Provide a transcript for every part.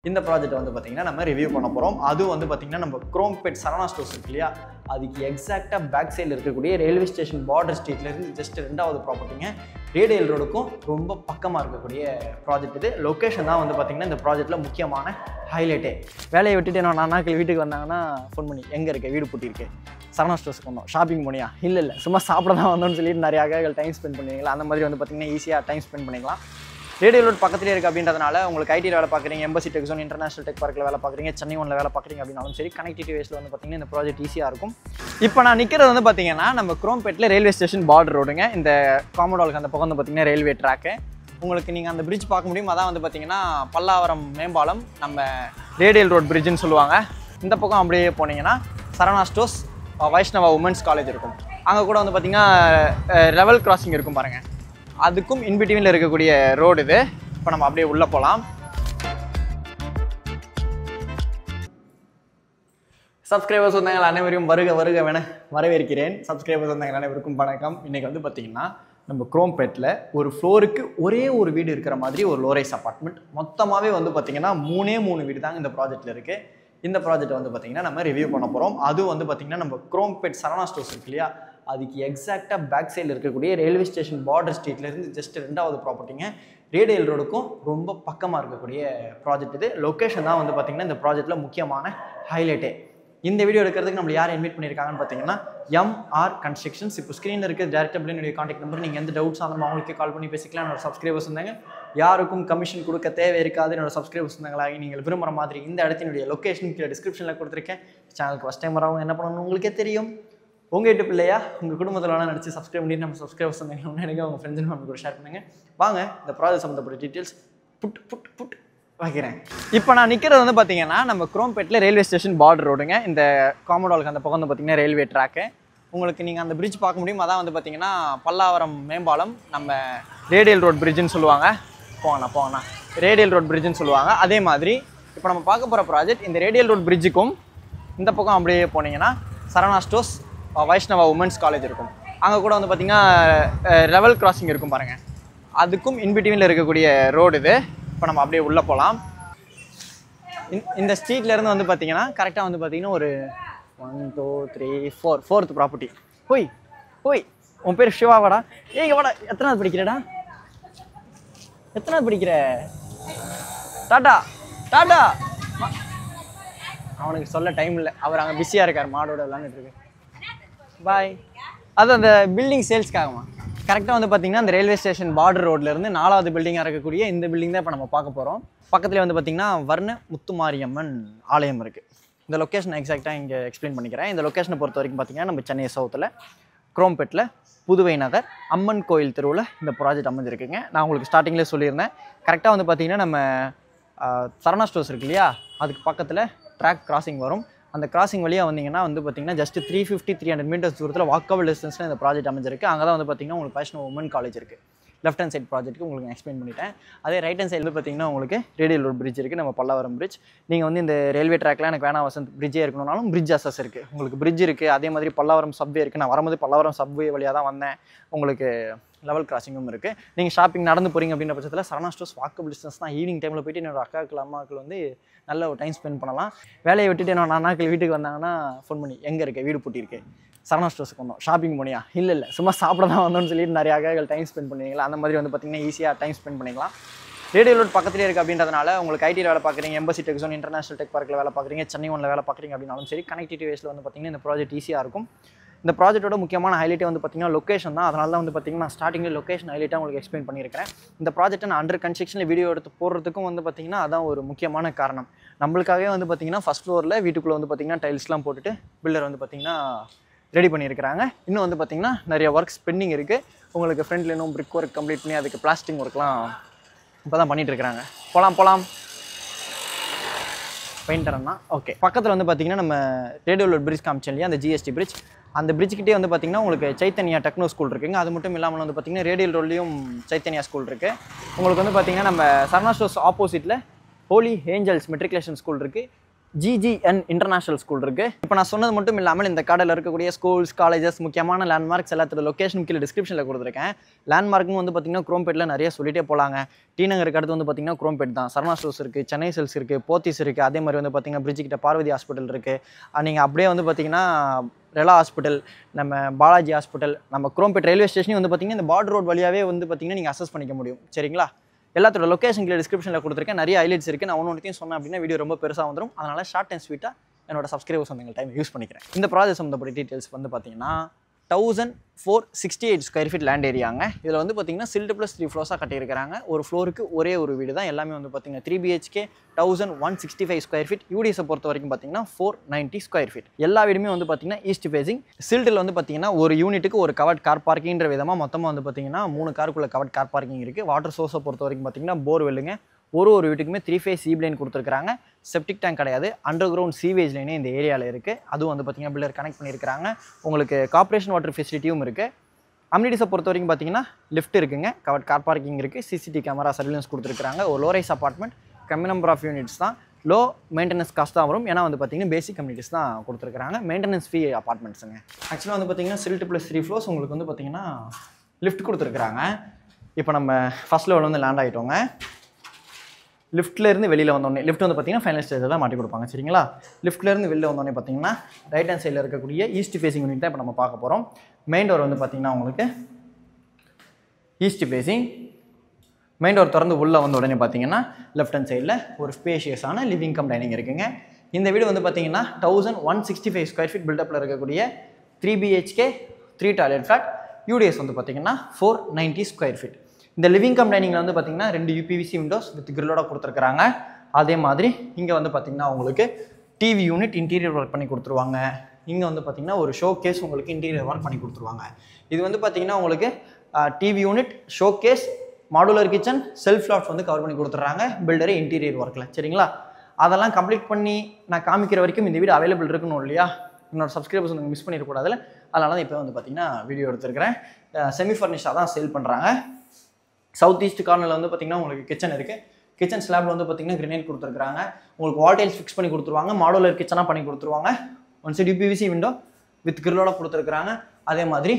இந்த ப்ராஜெக்ட் வந்து பார்த்தீங்கன்னா நம்ம ரிவ்யூ பண்ண போகிறோம். அதுவும் வந்து பார்த்தீங்கன்னா நம்ம குரோம்பேட் சரவணா ஸ்டோர்ஸ் இருக்கு இல்லையா, அதுக்கு எக்ஸாக்டாக பேக் சைடில் இருக்கக்கூடிய ரயில்வே ஸ்டேஷன் பார்டர் ஸ்ட்ரீட்லேருந்து ஜஸ்ட் 2வது ப்ராப்பர்ட்டிங்க. ரேடியல் ரோடுக்கும் ரொம்ப பக்கமாக இருக்கக்கூடிய ப்ராஜெக்ட் இது. லொக்கேஷன் தான் வந்து பார்த்தீங்கன்னா இந்த ப்ராஜெக்ட்டில் முக்கியமான ஹைலைட்டே. வேலையை விட்டுட்டு நான் அண்ணாக்கள் வீட்டுக்கு வந்தாங்கன்னா ஃபோன் பண்ணி எங்கே இருக்க, வீடு பூட்டியிருக்கு, சரவணா ஸ்டோர்ஸ்க்கு வந்தோம், ஷாப்பிங் போனியா, இல்லை சும்மா சாப்பிட தான் வந்தோம்னு சொல்லிட்டு நிறைய அகாக்கள் டைம் ஸ்பெண்ட் பண்ணுவீங்களா, அந்த மாதிரி வந்து பார்த்தீங்கன்னா ஈஸியாக டைம் ஸ்பெண்ட் பண்ணிக்கலாம். ரேடியல் ரோட் பக்கத்துலேயே இருக்குது அப்படின்றதுனால உங்களுக்கு ஐடி வேலை பார்க்குறீங்க, Embassy Tech Zone, international tech பார்க்கில் வேலை பார்க்குறீங்க, சென்னை 1ல் வேலை பார்க்குறீங்க அப்படின்னாலும் சரி, கனெக்டிவிட்டி வேஸில் வந்து பார்த்தீங்கன்னா இந்த ப்ராஜெக்ட் ஈஸியாக இருக்கும். இப்போ நான் நிற்கிறது வந்து பார்த்தீங்கன்னா நம்ம குரோம்பேட்டில் ரயில்வே ஸ்டேஷன் பார்டர் ரோடுங்க. இந்த காமோடாலுக்கு அந்த பக்கம் வந்து பார்த்தீங்கன்னா ரயில்வே ட்ராக்கு. உங்களுக்கு நீங்கள் அந்த பிரிட்ஜ் பார்க்க முடியும். அதான் வந்து பார்த்தீங்கன்னா பல்லாவரம் மேம்பாலம், நம்ம ரேடியல் ரோட் பிரிட்ஜுன்னு சொல்லுவாங்க. இந்த பக்கம் அப்படியே போனீங்கன்னா Saravana stores, Vaishnava women's college இருக்கும். அங்கே கூட வந்து பார்த்தீங்கன்னா லெவல் கிராசிங் இருக்கும் பாருங்கள். அதுக்கும் இன்பிட்வீனில் இருக்கக்கூடிய ரோடு இது. இப்போ நம்ம அப்படியே உள்ளே போகலாம். சப்ஸ்கிரைபர்ஸ் வந்தாங்க அனைவரையும் வருக வருக வேண வரவேற்கிறேன். சப்ஸ்கிரைபர்ஸ் வந்தாங்க அனைவருக்கும் வணக்கம். இன்றைக்கி வந்து பார்த்திங்கன்னா நம்ம குரோம்பேட்டில் ஒரு ஃப்ளோருக்கு ஒரே ஒரு வீடு இருக்கிற மாதிரி ஒரு லோரைஸ் அப்பார்ட்மெண்ட். மொத்தமாகவே வந்து பார்த்திங்கன்னா 3 வீடு தாங்க இந்த ப்ராஜெக்டில் இருக்குது. இந்த ப்ராஜெக்ட் வந்து பார்த்திங்கன்னா நம்ம ரிவ்யூ பண்ண போகிறோம். அதுவும் வந்து பார்த்திங்கன்னா நம்ம குரோம்பேட் சரவணா ஸ்டோர்ஸ் இருக்கு இல்லையா, அதுக்கு எக்ஸாக்டாக பேக் சைடில் இருக்கக்கூடிய ரயில்வே ஸ்டேஷன் பார்டர் ஸ்ட்ரீட்லேருந்து ஜஸ்ட் 2வது ப்ராப்பர்ட்டிங்க. ரேடியல் ரோடுக்கும் ரொம்ப பக்கமாக இருக்கக்கூடிய ப்ராஜெக்ட் இது. லொக்கேஷன் தான் வந்து பார்த்திங்கன்னா இந்த ப்ராஜெக்ட்டில் முக்கியமான ஹைலைட்டே. இந்த வீடியோ எடுக்கிறதுக்கு நம்மளை யார் இன்வைட் பண்ணியிருக்காங்கன்னு பார்த்தீங்கன்னா MR கன்ஸ்ட்ரக்ஷன்ஸ். இப்போ ஸ்க்ரீனில் இருக்க டேரக்டாக என்னுடைய கான்டாக்ட் நம்பர், நீங்கள் எந்த டவுட்ஸ் ஆனாலும் அவங்களுக்கே கால் பண்ணி பேசிக்கலாம். என்னோட சப்ஸ்கிரைபர்ஸ் இருந்தாங்க, யாருக்கும் கமிஷன் கொடுக்க தேவை இருக்காது. என்னோட சப்ஸ்கிரைபர்ஸ் இருந்தாங்களாகி நீங்கள் விரும்புகிற மாதிரி இந்த இடத்தினுடைய லொக்கேஷன் கீழே டிஸ்கிரிப்ஷனில் கொடுத்துருக்கேன். சேனலுக்கு ஃபஸ்ட் டைம் வரவங்க என்ன பண்ணணும் உங்களுக்கே தெரியும். உங்கள் வீட்டு பிள்ளையா உங்கள் குடும்பத்தில் வேணால் நினச்சி சப்ஸ்கிரைப் பண்ணி நம்ம சப்ஸ்கிரைபர்ஸ் இருந்தாங்க நினைக்க உங்கள் ஃப்ரெண்ட்ஸ் அண்ட் ஃபேமிலி கூட ஷேர் பண்ணுங்கள். வாங்க இந்த ப்ராஜெக்ட் சம்மந்தப்பட்ட டீட்டெயில்ஸ் புட் வைக்கிறேன். இப்போ நான் நிற்கிறது வந்து பார்த்தீங்கன்னா நம்ம குரோம்பேட்டில் ரயில்வே ஸ்டேஷன் பார்டர் ரோடுங்க. இந்த காமோடாலுக்கு அந்த பக்கம் வந்து பார்த்தீங்கன்னா ரயில்வே ட்ராக்கு. உங்களுக்கு நீங்கள் அந்த பிரிட்ஜ் பார்க்க முடியும். அதான் வந்து பார்த்தீங்கன்னா பல்லாவரம் மேம்பாலம், நம்ம ரேடியல் ரோட் பிரிட்ஜுன்னு சொல்லுவாங்க. போங்கண்ணா ரேடியல் ரோட் பிரிட்ஜுன்னு சொல்லுவாங்க. அதே மாதிரி இப்போ நம்ம பார்க்க போகிற ப்ராஜெக்ட் இந்த ரேடியல் ரோட் பிரிட்ஜுக்கும் இந்த பக்கம் அப்படியே போனீங்கன்னா Saravana stores, Vaishnava women's college இருக்கும். அங்கே கூட வந்து பார்த்திங்கன்னா லெவல் கிராசிங் இருக்கும் பாருங்கள். அதுக்கும் இன்பிட்வீனில் இருக்கக்கூடிய ரோடு இது. இப்போ நம்ம அப்படியே உள்ளே போகலாம். இந்த ஸ்ட்ரீட்லேருந்து வந்து பார்த்திங்கன்னா கரெக்டாக வந்து பார்த்திங்கன்னா ஒரு 1 2 3 4 4th ப்ராப்பர்ட்டி. போய் உன் பேர் சிவாவாடா? ஏங்க வாடா, எத்தனாவது படிக்கிறடா? எத்தனாவது படிக்கிற? டாட்டா அவனுக்கு சொல்ல டைம் இல்லை, அவர் அங்கே பிஸியாக இருக்கார், மாடோட விளாண்டுட்டு இருக்கு. பாய். அது அந்த பில்டிங் சேல்ஸ்க்காகமா கரெக்டாக வந்து பார்த்திங்கன்னா அந்த ரயில்வே ஸ்டேஷன் பார்டர் ரோட்லேருந்து 4வது பில்டிங்காக இருக்கக்கூடிய இந்த பில்டிங் தான் இப்போ நம்ம பார்க்க போகிறோம். பக்கத்துலேயே வந்து பார்த்திங்கன்னா வர்ண முத்துமாரியம்மன் ஆலயம் இருக்குது. இந்த லொக்கேஷன் எக்ஸாக்டாக இங்கே எக்ஸ்பிளைன் பண்ணிக்கிறேன். இந்த லொக்கேஷனை பொறுத்த வரைக்கும் பார்த்திங்கன்னா நம்ம சென்னை சவுத்தில் குரோம்பேட்டில் புதுவை நகர் அம்மன் கோயில் தெருவில் இந்த ப்ராஜெக்ட் அமைஞ்சிருக்குங்க. நான் உங்களுக்கு ஸ்டார்டிங்லேயே சொல்லியிருந்தேன். கரெக்டாக வந்து பார்த்திங்கன்னா நம்ம சரவணா ஸ்டோர்ஸ் இருக்கு இல்லையா, அதுக்கு பக்கத்தில் ட்ராக் கிராசிங் வரும். அந்த கிராசிங் வழியாக வந்தீங்கன்னா வந்து பார்த்திங்கன்னா ஜஸ்ட் 350-300 மீட்டர்ஸ் தூரத்தில் வாக்கபிள் டிஸ்டன்ஸில் இந்த ப்ராஜெக்ட் அமைஞ்சிருக்கு. அங்கே தான் வந்து பார்த்திங்கன்னா உங்களுக்கு வைஷ்ணவ உமன் காலேஜ் இருக்குது. லெஃப்ட் ஹேண்ட் சைட் ப்ராஜெக்ட்டுக்கு உங்களுக்கு எக்ஸ்பிளைன் பண்ணிட்டேன். அதே ரைட் ஹேண்ட் சைடில் பார்த்திங்கன்னா உங்களுக்கு ரேடியல் ரோட் பிரிட்ஜ் இருக்குது, நம்ம பல்லாவரம் பிரிட்ஜ். நீங்கள் வந்து இந்த ரயில்வே ட்ராக்கில் எனக்கு வேணா வசந்த் பிரிட்ஜே இருக்கணும்னாலும் பிரிட்ஜ் அசஸ் இருக்குது, உங்களுக்கு பிரிட்ஜ் இருக்குது. அதே மாதிரி பல்லாவரம் சப்வே இருக்குது. நான் வரும்போது பல்லாவரம் சப்வே வழியாக தான் வந்தேன். உங்களுக்கு லெவல் கிராசிங்கும் இருக்குது. நீங்கள் ஷாப்பிங் நடந்து போகிறீங்க அப்படின்ற பட்சத்தில் சரவணா ஸ்டோர்ஸ் வாக்கபிள் டிஸ்டன்ஸ் தான். ஈவினிங் டைமில் போய்ட்டு என்னோட அக்காக்கள் அம்மாக்கள் வந்து நல்ல ஒரு டைம் ஸ்பெண்ட் பண்ணலாம். வேலையை விட்டுட்டு என்னோட அண்ணாக்கள் வீட்டுக்கு வந்தாங்கன்னா ஃபோன் பண்ணி எங்கே இருக்க, வீடு பூட்டியிருக்கு, சரவணா ஸ்டோர்ஸ்க்கு வந்தோம், ஷாப்பிங் போனியா, இல்லை சும்மா சாப்பிட தான் வந்தோம்னு சொல்லிட்டு நிறைய அகாக்கள் டைம் ஸ்பெண்ட் பண்ணுவீங்களா, அந்த மாதிரி வந்து பார்த்திங்கன்னா ஈஸியாக டைம் ஸ்பெண்ட் பண்ணிக்கலாம். ரேடியல் ரோட் பக்கத்துலேயே இருக்குது அப்படின்றதுனால உங்களுக்கு ஐடி வேலை பார்க்குறீங்க, Embassy Tech Zone, international tech பார்க்கில் வேலை பார்க்குறீங்க, சென்னை 1ல் வேலை பார்க்குறீங்க அப்படின்னாலும் சரி, கனெக்டிவிட்டி வேஸில் வந்து பார்த்திங்கன்னா இந்த ப்ராஜெக்ட் ஈஸியாக இருக்கும். இந்த ப்ராஜெக்ட்டோட முக்கியமான ஹைலைட்டே வந்து பார்த்திங்கன்னா லொக்கேஷன் தான். அதனால தான் வந்து பார்த்திங்கன்னா நான் ஸ்டார்டிங்கில் லொக்கேஷன் ஹைலைட்டாக உங்களுக்கு எக்ஸ்பிளைன் பண்ணியிருக்கிறேன். இந்த ப்ராஜெக்ட்டை நான் அண்டர் கன்ஸ்ட்ரக்ஷனில் வீடியோ எடுத்து போடுறதுக்கும் வந்து பார்த்திங்கன்னா அதான் ஒரு முக்கியமான காரணம். நம்மளுக்காகவே வந்து பார்த்திங்கன்னா ஃபஸ்ட் ஃப்ளோரில் வீட்டுக்குள்ளே வந்து பார்த்திங்கன்னா டைல்ஸ்லாம் போட்டுட்டு பில்டர் வந்து பார்த்திங்கன்னா ரெடி பண்ணியிருக்கிறாங்க. இன்னும் வந்து பார்த்திங்கன்னா நிறைய ஒர்க்ஸ் பெண்டிங் இருக்குது. உங்களுக்கு ஃப்ரண்ட்ல இன்னும் பிரிக் ஒர்க் கம்ப்ளீட் பண்ணி அதுக்கு பிளாஸ்டிங் ஒர்க்லாம் இப்போ தான் பண்ணிகிட்டு இருக்கிறாங்க. போகலாம் பெயிண்டர்னா ஓகே. பக்கத்தில் வந்து பார்த்திங்கன்னா நம்ம ரேடியல் ரோட் பிரிட்ஜ் காமிச்சோம் இல்லையா, அந்த GST பிரிட்ஜ், அந்த பிரிட்ஜ்கிட்டே வந்து பார்த்திங்கன்னா உங்களுக்கு சைத்தன்யா டெக்னோ ஸ்கூல் இருக்குங்க. அது மட்டும் இல்லாமல் வந்து பார்த்திங்கன்னா ரேடியல் ரோட்லேயும் சைத்தன்யா ஸ்கூல் இருக்குது. உங்களுக்கு வந்து பார்த்திங்கன்னா நம்ம சரவணா ஸ்டோர்ஸ் ஆப்போசிட்டில் ஹோலி ஏஞ்சல்ஸ் மெட்ரிகுலேஷன் ஸ்கூல் இருக்குது. GGN இன்டர்நேஷனல் ஸ்கூல் இருக்குது. இப்போ நான் சொன்னது மட்டும் இல்லாமல் இந்த கடையில் இருக்கக்கூடிய ஸ்கூல்ஸ், காலேஜஸ், முக்கியமான லேண்ட்மார்க்ஸ் எல்லாத்தோட லொக்கேஷன் கீழே டிஸ்கிரிப்ஷனில் கொடுத்துருக்கேன். லேண்ட்மார்க்கும் வந்து பார்த்திங்கன்னா குரோம்பேட்டில் நிறைய சொல்லிட்டே போகலாங்க. டி நகருக்கு அடுத்து வந்து பார்த்திங்கன்னா குரோம்பேட் தான். சரவணா ஸ்டோர்ஸ் இருக்குது, சென்னை சில்க்ஸ் இருக்குது, போத்தீஸ் இருக்குது. அதே மாதிரி வந்து பார்த்திங்கன்னா பிரிட்ஜ் கிட்ட பார்வதி ஹாஸ்பிட்டல் இருக்குது. நீங்கள் அப்படியே வந்து பார்த்திங்கன்னா ரெலா ஹாஸ்பிட்டல், நம்ம பாலாஜி ஹாஸ்பிட்டல், நம்ம குரோம்பேட் ரயில்வே ஸ்டேஷனையும் வந்து பார்த்திங்கன்னா இந்த பார்டர் ரோட் வழியாகவே வந்து பார்த்திங்கன்னா நீங்கள் அக்சஸ் பண்ணிக்க முடியும். சரிங்களா? எல்லாத்தோட லொக்கேஷன் கீழே டிஸ்கிரிப்ஷனில் கொடுத்துருக்கேன். நிறைய ஹைலைட்ஸ் இருக்குது. நான் ஒன்றையும் சொன்னேன் அப்படின்னா வீடியோ ரொம்ப பெருசாக வந்துடும். அதனால் ஷார்ட் அண்ட் ஸ்வீட்டாக என்னோட சப்ஸ்கிரைபர்ஸ் வந்து டைம் யூஸ் பண்ணிக்கிறேன். இந்த ப்ராஜெக்ட் சம்மந்தப்பட்ட டீட்டெயில்ஸ் வந்து பார்த்தீங்கன்னா 1468 ஸ்கொயர் ஃபீட் லேண்ட் ஏரியாங்க. இதில் வந்து பார்த்தீங்கன்னா சில்ட் ப்ளஸ் 3 ஃப்ளோர்ஸாக கட்டியிருக்கிறாங்க. ஒரு ஃப்ளோருக்கு ஒரே ஒரு வீடு தான். எல்லாமே வந்து பார்த்தீங்கன்னா 3 BHK 1165 ஸ்கொயர் ஃபீட். யூடிஎஸை பொறுத்த வரைக்கும் பார்த்தீங்கன்னா 490 ஸ்கொயர் ஃபீட். எல்லா வீடுமே வந்து பார்த்தீங்கன்னா ஈஸ்ட் ஃபேசிங். சில்ட்டில் வந்து பார்த்தீங்கன்னா ஒரு யூனிட்டுக்கு ஒரு கவர்ட் கார் பார்க்கிங்கிற விதமாக மொத்தமாக வந்து பார்த்தீங்கன்னா 3 காருக்குள்ள கவர்ட் கார் பார்க்கிங் இருக்குது. வாட்டர் சோர்ஸை பொறுத்த வரைக்கும் பார்த்தீங்கன்னா போர்வெல்லுங்க. ஒரு வீட்டுக்குமே 3 ஃபேஸ் சீப் லைன் கொடுத்துருக்காங்க. செப்டிக் டேங்க் கிடையாது. அண்டர் கிரவுண்ட் சீவேஜ் லைனே இந்த ஏரியாவில் இருக்குது. அதுவும் வந்து பார்த்தீங்கன்னா பில்லர் கனெக்ட் பண்ணியிருக்காங்க. உங்களுக்கு கார்ப்பரேஷன் வாட்டர் ஃபெசிலிட்டியும் இருக்குது. அம்யூனிட்டிஸை பொறுத்த வரைக்கும் பார்த்தீங்கன்னா லிஃப்ட் இருக்குங்க, கவர்ட் கார் பார்க்கிங் இருக்குது, சிசிடிவி கேமரா சர்வீலன்ஸ் கொடுத்துருக்காங்க. ஒரு லோ ரைஸ் அப்பார்ட்மெண்ட், கம்மி நம்பர் ஆஃப் யூனிட்ஸ் தான், லோ மெயின்டெனன்ஸ் காஸ்ட் தான் வரும். ஏன்னா வந்து பார்த்தீங்கன்னா பேசிக் கம்யூனிட்டிஸ் தான் கொடுத்துருக்காங்க. மெயின்டெனன்ஸ் ஃப்ரீ அப்பார்ட்மெண்ட்ஸுங்க. ஆக்சுவலாக வந்து பார்த்தீங்கன்னா சில்ட் ப்ளஸ் 3 ஃப்ளோர்ஸ் உங்களுக்கு வந்து பார்த்தீங்கன்னா லிஃப்ட் கொடுத்துருக்காங்க. இப்போ நம்ம ஃபர்ஸ்ட் லெவல் வந்து லேண்ட் ஆகிட்டோங்க. லிஃப்ட்லேருந்து வெளியில் வந்தோடனே லிஃப்ட் வந்து பார்த்தீங்கன்னா ஃபைனல் ஸ்டேஜில் தான் மாட்டி கொடுப்பாங்க. சரிங்களா? லிஃப்ட்லேருந்து வெளியில் வந்தோடனே பார்த்தீங்கன்னா ரைட் ஹேண்ட் சைடில் இருக்கக்கூடிய ஈஸ்ட் ஃபேசிங் யூனிட் தான் இப்போ நம்ம பார்க்க போகிறோம். மெயின் டோர் வந்து பார்த்தீங்கன்னா உங்களுக்கு ஈஸ்ட் ஃபேசிங். மெயின் டோர் திறந்து உள்ளே வந்த உடனே பார்த்தீங்கன்னா லெஃப்ட் ஹேண்ட் சைடில் ஒரு ஸ்பேஷியஸான லிவிங் கம் டைனிங் இருக்குங்க. இந்த வீடு வந்து பார்த்தீங்கன்னா 1165 ஸ்கொயர் ஃபீட் பில்டப்பில் இருக்கக்கூடிய 3 BHK 3 டாய்லெட் ஃப்ளாட். யூடிஎஸ் வந்து பார்த்தீங்கன்னா 490 ஸ்கொயர் ஃபீட். இந்த லிவிங் கம் டைனிங்கில் வந்து பார்த்தீங்கன்னா 2 UPVC விண்டோஸ் வித் கிரில்லோட கொடுத்துருக்காங்க. அதே மாதிரி இங்கே வந்து பார்த்தீங்கன்னா உங்களுக்கு டிவி யூனிட் இன்டீரியர் ஒர்க் பண்ணி கொடுத்துருவாங்க. இங்கே வந்து பார்த்தீங்கன்னா ஒரு ஷோ கேஸ் உங்களுக்கு இன்டீரியர் ஒர்க் பண்ணி கொடுத்துருவாங்க. இது வந்து பார்த்தீங்கன்னா உங்களுக்கு TV unit, showcase, modular kitchen, shelf loft வந்து கவர் பண்ணி கொடுத்துட்றாங்க பில்டரே இன்டீரியர் ஒர்க்கில். சரிங்களா? அதெல்லாம் கம்ப்ளீட் பண்ணி நான் காமிக்கிற வரைக்கும் இந்த வீடு அவைலபிள் இருக்கணும் இல்லையா? என்னோட சப்ஸ்கிரைபர்ஸ் வந்து மிஸ் பண்ணிடக்கூடாதுல. அதனால தான் இப்போ வந்து பார்த்தீங்கன்னா வீடியோ எடுத்துருக்கிறேன். செமி ஃபர்னிஷ்டாக தான் சேல் பண்ணுறாங்க. சவுத் ஈஸ்ட் கார்னரில் வந்து பார்த்தீங்கன்னா உங்களுக்கு கிச்சன் இருக்குது. கிச்சன் ஸ்லாப்ல வந்து பார்த்தீங்கன்னா கிரனைட் கொடுத்துருக்காங்க. உங்களுக்கு வால் டைல்ஸ் ஃபிக்ஸ் பண்ணி கொடுத்துருவாங்க. மாடுலர் கிச்சனாக பண்ணி கொடுத்துருவாங்க. One side UPVC window with கிரில்லோட கொடுத்துருக்காங்க. அதே மாதிரி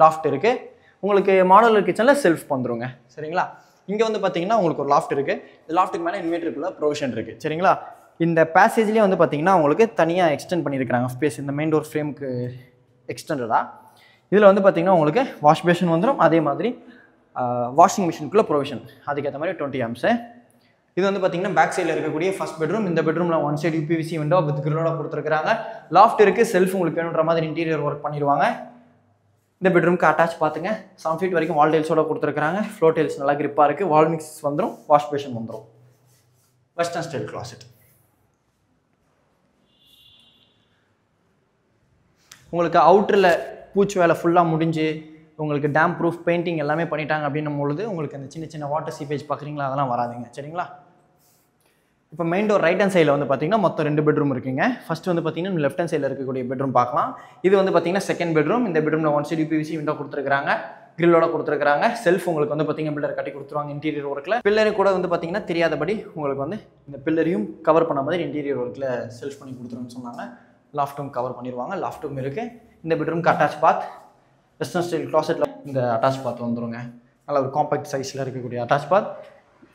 லாஃப்ட் இருக்குது. உங்களுக்கு மாடுலர் கிச்சனில் செல்ஃப் வந்துருங்க. சரிங்களா? இங்கே வந்து பார்த்தீங்கன்னா உங்களுக்கு ஒரு லாஃப்ட் இருக்குது. இந்த லாஃப்ட்டுக்கு மேலே இன்வெர்ட்டருக்குள்ள ப்ரொவிஷன் இருக்குது. சரிங்களா? இந்த பேசேஜ்லேயே வந்து பார்த்தீங்கன்னா உங்களுக்கு தனியாக எக்ஸ்டெண்ட் பண்ணியிருக்காங்க ஸ்பேஸ். இந்த மெயின் டோர் ஃப்ரேமுக்கு எக்ஸ்டெண்டடாக இதில் வந்து பார்த்தீங்கன்னா உங்களுக்கு வாஷ் பேஷன் வந்துடும். அதே மாதிரி வாஷிங் மிஷினுக்குள்ள ப்ரொவிஷன் அதுக்கேற்ற மாதிரி 20 amps. இது வந்து பார்த்தீங்கன்னா பேக் சைடில் இருக்கக்கூடிய ஃபர்ஸ்ட் பெட்ரூம். இந்த பெட்ரூமில் one side UPVC window with கிரில்லோட கொடுத்துருக்காங்க. லாஃப்ட் இருக்குது. செல்ஃப் உங்களுக்கு வேணுன்ற மாதிரி இன்டீரியர் ஒர்க் பண்ணிடுவாங்க. இந்த பெட்ரூம்க்கு அட்டாச் பார்த்துங்க 7 feet வரைக்கும் வால் டைல்ஸோட கொடுத்துருக்காங்க. ஃப்ளோர் டைல்ஸ் நல்லா கிரிப்பாக இருக்குது. வால் மிக்ஸ் வந்துடும். வாஷ் பேஷன் வந்துடும். Western style closet. உங்களுக்கு அவுட்டரில் பூச்சி வேலை ஃபுல்லாக முடிஞ்சு உங்களுக்கு டேம் ப்ரூஃப் பெயிண்டிங் எல்லாமே பண்ணிட்டாங்க அப்படின்னும் பொழுது உங்களுக்கு அந்த சின்ன சின்ன வாட்டர் சீப்பேஜ் பார்க்குறீங்களா அதெல்லாம் வராதுங்க. சரிங்களா? இப்போ மெயின் டோர் ரைட் ஹேண்ட் சைடில் வந்து பார்த்தீங்கன்னா மொத்தம் 2 பெட்ரூம் இருக்குங்க. ஃபர்ஸ்ட் வந்து பார்த்தீங்கன்னா லெஃப்ட் ஹேண்ட் சைடில் இருக்கக்கூடிய பெட்ரூம் பார்க்கலாம். இது வந்து பார்த்தீங்கன்னா செகண்ட் பெட்ரூம். இந்த பெட்ரூமில் ஒன் சைடு UPVC விண்டோ கொடுத்துருக்காங்க. கிரில்லோட கொடுத்துருக்காங்க. செல்ஃப் உங்களுக்கு வந்து பார்த்தீங்கன்னா பில்லர் கட்டி கொடுத்துருவாங்க இன்டீரியர் ஒர்க்கில். பில்லரு கூட வந்து பார்த்தீங்கன்னா தெரியாதபடி உங்களுக்கு வந்து இந்த பில்லரையும் கவர் பண்ண மாதிரி இன்டீரியர் ஒர்க்கில் செல்ஃப் பண்ணி கொடுத்துருன்னு சொன்னாங்க. லாஃப்ட்டும் கவர் பண்ணிடுவாங்க. லாஃப்ட்டும் இருக்குது. இந்த பெட்ரூம்க்கு அட்டாச் பாத் வெஸ்டர்ன் ஸ்டைல் கிளாசெட்டில் இந்த அட்டாச் பாத் வந்துருங்க. நல்ல ஒரு காம்பேக்ட் சைஸில் இருக்கக்கூடிய அட்டாச் பாத்.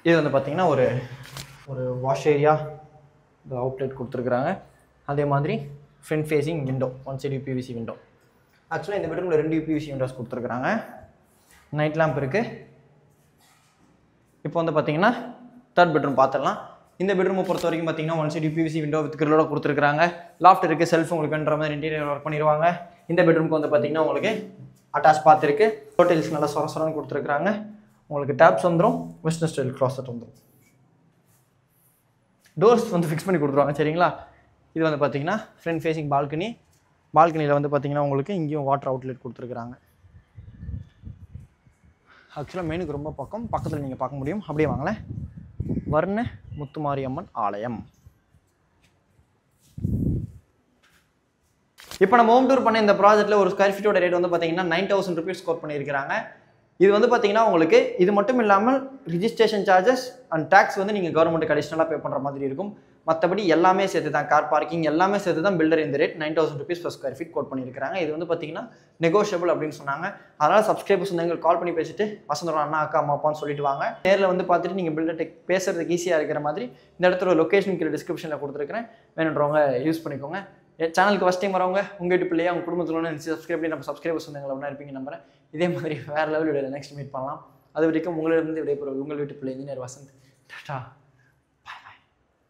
இது வந்து பார்த்தீங்கன்னா ஒரு வாஷ் ஏரியா இந்த அவுட்லெட் கொடுத்துருக்குறாங்க. அதே மாதிரி front facing window one side UPVC window. ஆக்சுவலாக இந்த பெட்ரூமில் 2 UPVC விண்டோஸ் கொடுத்துருக்குறாங்க. நைட் லேம்ப் இருக்குது. இப்போ வந்து பார்த்தீங்கன்னா தேர்ட் பெட்ரூம் பார்த்துடலாம். இந்த பெட்ரூமை பொறுத்த வரைக்கும் பார்த்தீங்கன்னா one side UPVC window with கிரில்லோட கொடுத்துருக்காங்க. லாஃப்ட் இருக்குது. செல்ஃப் உங்களுக்கு வேணுற மாதிரி இன்டீரியர் ஒர்க் பண்ணிடுவாங்க. இந்த பெட்ரூமுக்கு வந்து பார்த்தீங்கன்னா உங்களுக்கு அட்டாச் பாத் இருக்குது. ஹோட்டல்ஸ் நல்லா சொரன்னு கொடுத்துருக்காங்க. உங்களுக்கு டேப்ஸ் வந்துடும். வெஸ்டர்ன் ஸ்டைல் கிளாசெட் வந்துடும். டோர்ஸ் வந்து ஃபிக்ஸ் பண்ணி கொடுத்துருவாங்க. சரிங்களா? இது வந்து பார்த்தீங்கன்னா ஃப்ரண்ட் ஃபேஸிங் பால்கனி. பால்கனியில் வந்து பார்த்தீங்கன்னா உங்களுக்கு இங்கேயும் வாட்டர் அவுட்லெட் கொடுத்துருக்குறாங்க. ஆக்சுவலாக மெயினுக்கு ரொம்ப பக்கத்தில் நீங்கள் பார்க்க முடியும். அப்படியே வாங்களேன். வர்ண முத்துமாரியம்மன் ஆலயம். இப்போ நம்ம ஹோம் டூர் பண்ண இந்த ப்ராஜெக்ட்டில் ஒரு ஸ்கொயர் ஃபீட்டோட ரேட் வந்து பார்த்தீங்கன்னா 9000 rupees ஸ்கோர் பண்ணியிருக்காங்க. இது வந்து பார்த்தீங்கன்னா உங்களுக்கு இது மட்டும் இல்லாமல் ரிஜிஸ்ட்ரேஷன் சார்ஜஸ் அண்ட் டேக்ஸ் வந்து நீங்கள் கவர்மெண்ட்டுக்கு அடிஷ்னலாக பே பண்ணுற மாதிரி இருக்கும். மற்றபடி எல்லாமே சேர்த்து தான் கார் பார்க்கிங் எல்லாமே சேர்த்து தான் பில்டர் இந்த rate 9000 rupees per square feet quote பண்ணியிருக்காங்க. இது வந்து பார்த்தீங்கன்னா நெகோஷியபிள் அப்படின்னு சொன்னாங்க. அதனால் சப்ஸ்கிரைபர்ஸ் வந்து எங்களுக்கு கால் பண்ணி பேசிட்டு வசந்தரம் அண்ணா அக்கா அம்மா அப்பான்னு சொல்லிட்டு வாங்க. நேரில் வந்து பார்த்துட்டு நீங்கள் பில்டர்கிட்ட பேசுறதுக்கு ஈஸியாக இருக்கிற மாதிரி இந்த இடத்துல ஒரு லொக்கேஷன் கீழே டிஸ்கிரிப்ஷனில் கொடுத்துருக்கிறேன், வேணுன்றவங்க யூஸ் பண்ணிக்கோங்க. சேனலுக்கு ஃபஸ்ட் டைம் வரவங்க உங்கள் வீட்டு பிள்ளையா உங்கள் குடும்பத்தில் நினச்சி சப்ஸ்கிரைப் பண்ணி நம்ம சப்ஸ்கிரைபர்ஸ் வந்து எங்களை ஒன்றா இருப்பீங்க நம்புறேன். இதே மாதிரி வேறு லெவல் வீடியோவில் நெக்ஸ்ட் மீட் பண்ணலாம். அது வரைக்கும் உங்களிடம் விடைபெறுவது உங்கள் வீட்டு பிள்ளை இன்ஜினியர் வசந்த். டாடா.